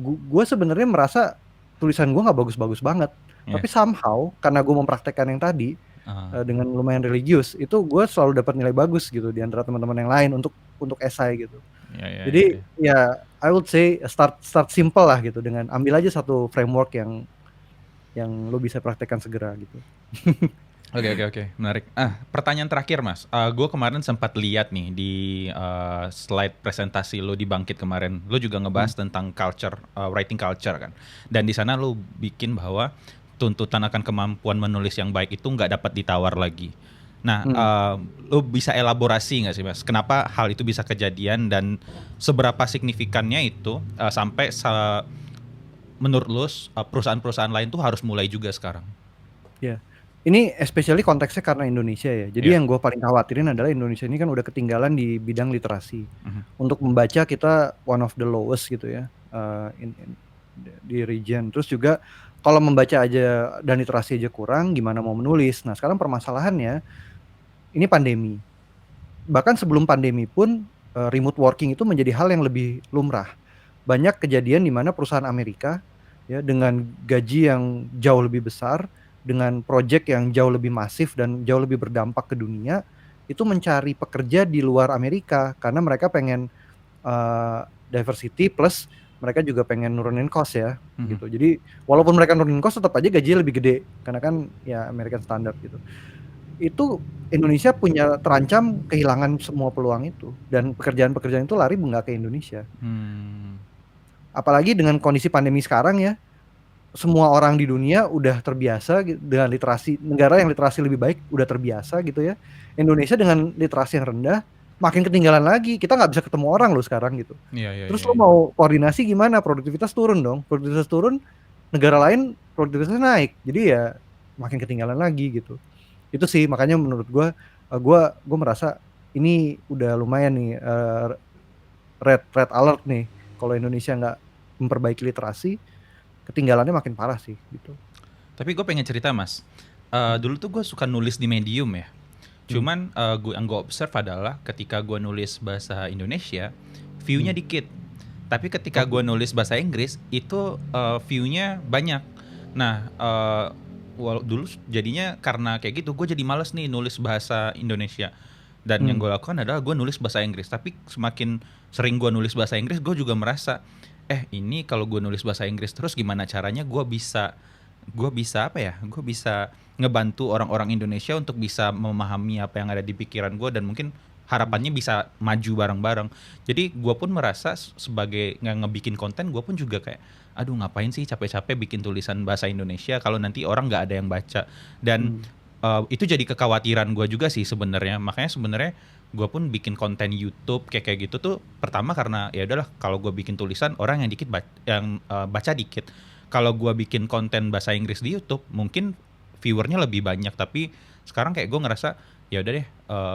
Gue sebenarnya merasa tulisan gue nggak bagus-bagus banget, tapi somehow karena gue mempraktekkan yang tadi dengan lumayan religius, itu gue selalu dapat nilai bagus gitu di antara teman-teman yang lain untuk esai gitu. Jadi ya I would say start simple lah gitu, dengan ambil aja satu framework yang lo bisa praktekkan segera gitu. Oke, menarik. Pertanyaan terakhir Mas, gue kemarin sempat lihat nih di slide presentasi lo di Bangkit kemarin, lo juga ngebahas tentang culture, writing culture kan, dan di sana lo bikin bahwa tuntutan akan kemampuan menulis yang baik itu nggak dapat ditawar lagi. Nah, lo bisa elaborasi nggak sih Mas, kenapa hal itu bisa kejadian dan seberapa signifikannya itu sampai menurut lo perusahaan-perusahaan lain tuh harus mulai juga sekarang? Ya. Ini especially konteksnya karena Indonesia ya. Jadi yang gue paling khawatirin adalah Indonesia ini kan udah ketinggalan di bidang literasi. Untuk membaca kita one of the lowest gitu ya di region. Terus juga kalau membaca aja dan literasi aja kurang, gimana mau menulis? Nah sekarang permasalahannya ini pandemi. Bahkan sebelum pandemi pun remote working itu menjadi hal yang lebih lumrah. Banyak kejadian di mana perusahaan Amerika ya dengan gaji yang jauh lebih besar, dengan project yang jauh lebih masif dan jauh lebih berdampak ke dunia, itu mencari pekerja di luar Amerika karena mereka pengen diversity plus mereka juga pengen nurunin cost ya gitu. Jadi walaupun mereka nurunin cost tetap aja gajinya lebih gede karena kan ya American standard gitu. Itu Indonesia terancam kehilangan semua peluang itu, dan pekerjaan-pekerjaan itu lari nggak ke Indonesia. Apalagi dengan kondisi pandemi sekarang ya, semua orang di dunia udah terbiasa dengan literasi, negara yang literasi lebih baik udah terbiasa gitu ya. Indonesia dengan literasi yang rendah makin ketinggalan lagi, kita nggak bisa ketemu orang loh sekarang gitu. Terus lo mau koordinasi gimana? Produktivitas turun dong, produktivitas turun, negara lain produktivitasnya naik, jadi ya makin ketinggalan lagi gitu. Itu sih makanya menurut gue merasa ini udah lumayan nih red alert nih kalau Indonesia nggak memperbaiki literasi, ketinggalannya makin parah sih gitu. Tapi gue pengen cerita Mas, dulu tuh gue suka nulis di Medium ya. Cuman yang gue observe adalah ketika gue nulis bahasa Indonesia, view-nya dikit. Tapi ketika gue nulis bahasa Inggris, itu view-nya banyak. Nah, dulu jadinya karena kayak gitu, gue jadi males nih nulis bahasa Indonesia. Dan yang gue lakukan adalah gue nulis bahasa Inggris. Tapi semakin sering gue nulis bahasa Inggris, gue juga merasa ini kalau gue nulis bahasa Inggris terus gimana caranya gue bisa ngebantu orang-orang Indonesia untuk bisa memahami apa yang ada di pikiran gue, dan mungkin harapannya bisa maju bareng-bareng. Jadi gue pun merasa sebagai ngebikin konten, gue pun juga kayak aduh ngapain sih capek-capek bikin tulisan bahasa Indonesia kalau nanti orang nggak ada yang baca. Dan itu jadi kekhawatiran gue juga sih sebenarnya. Makanya sebenarnya gue pun bikin konten YouTube kayak gitu tuh pertama karena ya udahlah, kalau gue bikin tulisan orang yang baca dikit. Kalau gue bikin konten bahasa Inggris di YouTube mungkin viewernya lebih banyak, tapi sekarang kayak gue ngerasa ya udah deh,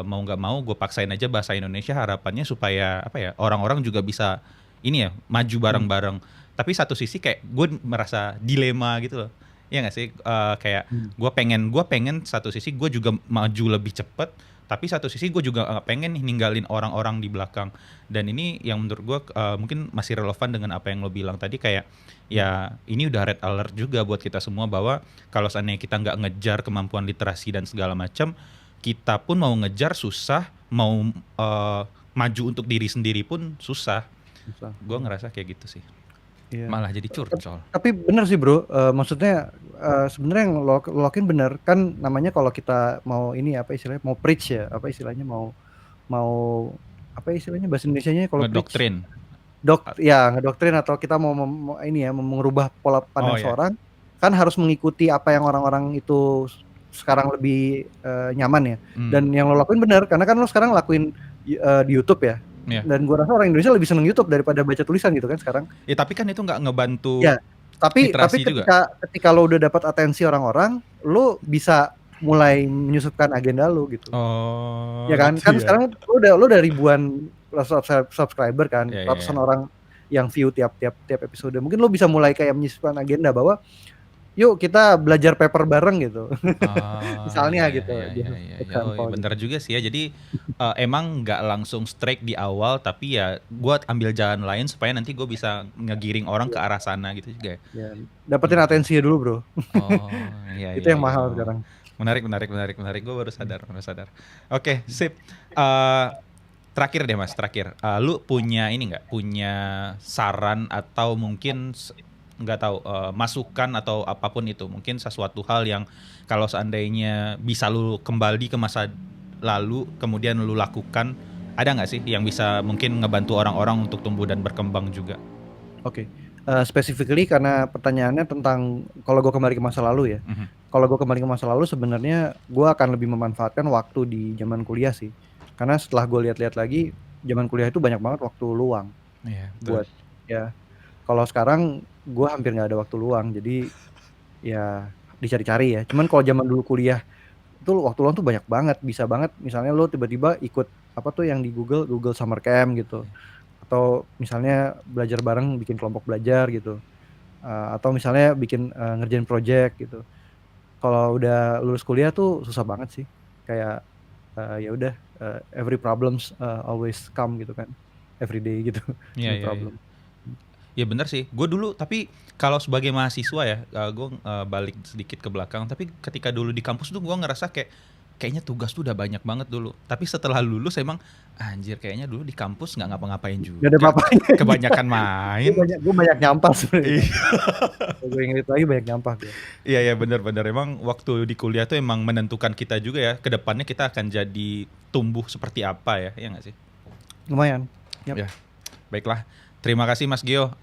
mau nggak mau gue paksain aja bahasa Indonesia, harapannya supaya orang-orang juga bisa ini ya maju bareng-bareng. Tapi satu sisi kayak gue merasa dilema gitu loh. Iya nggak sih, kayak gue pengen satu sisi gue juga maju lebih cepet, tapi satu sisi gue juga nggak pengen nih ninggalin orang-orang di belakang. Dan ini yang menurut gue mungkin masih relevan dengan apa yang lo bilang tadi, kayak ya ini udah red alert juga buat kita semua bahwa kalau seandainya kita nggak ngejar kemampuan literasi dan segala macam, kita pun mau ngejar susah, mau maju untuk diri sendiri pun susah. Gue ngerasa kayak gitu sih. Iya. Malah jadi curcol. Tapi bener sih bro, maksudnya sebenarnya yang lo lakuin bener kan, namanya kalau kita mau ini apa istilahnya, mau preach ya, apa istilahnya, mau apa istilahnya bahasa Indonesianya kalau ngedoktrin. Ngedoktrin, atau kita mau ini ya, mengubah pola pandang seorang, kan harus mengikuti apa yang orang-orang itu sekarang lebih nyaman ya. Dan yang lo lakuin bener, karena kan lo sekarang lakuin di YouTube ya. Dan gue rasa orang Indonesia lebih seneng YouTube daripada baca tulisan gitu kan sekarang. Ya tapi kan itu nggak ngebantu Tapi literasi juga. ketika lo udah dapat atensi orang-orang, lo bisa mulai menyusupkan agenda lo gitu. Oh, Ya kan? gitu Kan ya. sekarang lo udah ribuan subscriber kan, Ya, ya, ratusan ya. orang yang view tiap episode. Mungkin lo bisa mulai kayak menyisipkan agenda bahwa, "Yuk kita belajar paper bareng," gitu. Oh, Misalnya iya, iya, gitu, iya, iya, just iya, iya. Oh, iya, example bener gitu. juga sih ya. Jadi emang nggak langsung strike di awal, tapi ya gue ambil jalan lain supaya nanti gue bisa ngegiring orang ke Iya, arah sana gitu juga ya. iya. Dapetin Bener, bener. atensinya dulu, Bro. Oh, iya, Itu iya, yang iya. mahal Oh. sekarang. Menarik, menarik, menarik, menarik. Gue baru Hmm. sadar, baru sadar. Oke, sip. Eh, terakhir deh Mas, terakhir. Lu punya ini nggak? Punya saran atau mungkin nggak tahu masukan atau apapun itu, mungkin sesuatu hal yang kalau seandainya bisa lu kembali ke masa lalu kemudian lu lakukan, ada nggak sih yang bisa mungkin ngebantu orang-orang untuk tumbuh dan berkembang juga? Oke. Specifically karena pertanyaannya tentang kalau gue kembali ke masa lalu ya. Mhm. Kalau gue kembali ke masa lalu sebenarnya gue akan lebih memanfaatkan waktu di zaman kuliah sih. Karena setelah gue lihat-lihat lagi, zaman kuliah itu banyak banget waktu luang Iya, betul. buat ya. Kalau sekarang gue hampir nggak ada waktu luang, jadi ya dicari-cari ya. Cuman kalau zaman dulu kuliah itu waktu luang tuh banyak banget, bisa banget. Misalnya lo tiba-tiba ikut apa tuh yang di Google Summer Camp gitu, atau misalnya belajar bareng bikin kelompok belajar gitu, atau misalnya bikin ngerjain project gitu. Kalau udah lulus kuliah tuh susah banget sih, kayak ya udah, every problems always come gitu kan, every day gitu. Iya, New iya, iya. problem. Ya bener sih, gue dulu tapi kalau sebagai mahasiswa ya, gue balik sedikit ke belakang. Tapi ketika dulu di kampus tuh gue ngerasa kayaknya tugas tuh udah banyak banget dulu. Tapi setelah lulus emang anjir kayaknya dulu di kampus nggak ngapa-ngapain Gak ada juga, apa-apanya. kebanyakan main. Gue banyak nyampah sebenarnya di Iya, kampus. Kalau gue inget lagi banyak nyampah gue. iya, iya, bener-bener emang waktu di kuliah tuh emang menentukan kita juga ya. Kedepannya kita akan jadi tumbuh seperti apa ya, ya nggak sih? Lumayan. Yap. Ya, baiklah. Terima kasih Mas Gio.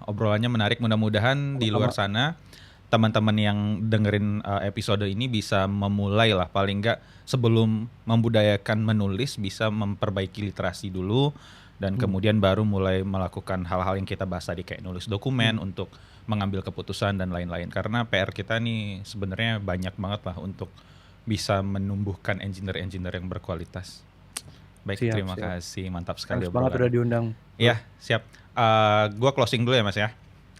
Obrolannya menarik. Mudah-mudahan di luar Sama-sama. sana teman-teman yang dengerin episode ini bisa memulai lah, paling nggak sebelum membudayakan menulis bisa memperbaiki literasi dulu dan kemudian baru mulai melakukan hal-hal yang kita bahas tadi kayak nulis dokumen untuk mengambil keputusan dan lain-lain. Karena PR kita nih sebenarnya banyak banget lah untuk bisa menumbuhkan engineer-engineer yang berkualitas. Baik, Siap, terima siap. kasih. Mantap sekali Thanks banget udah obrolannya. diundang, Bro. Iya, siap. Gua closing dulu ya Mas ya.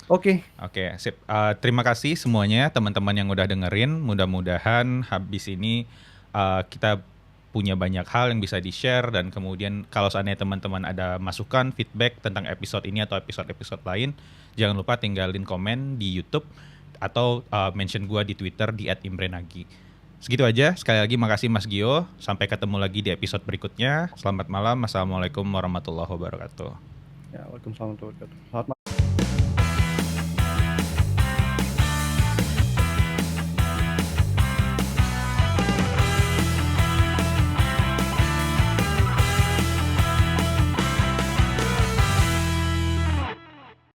Oke. Oke, sip. Terima kasih semuanya teman-teman yang udah dengerin. Mudah-mudahan habis ini kita punya banyak hal yang bisa di-share dan kemudian kalau seandainya teman-teman ada masukan, feedback tentang episode ini atau episode-episode lain, jangan lupa tinggalin komen di YouTube atau mention gua di Twitter di @imrenagi. Segitu aja. Sekali lagi makasih Mas Gio. Sampai ketemu lagi di episode berikutnya. Selamat malam. Assalamualaikum warahmatullahi wabarakatuh. Ya, waalaikumsalam warahmatullahi wabarakatuh. Selamat malam.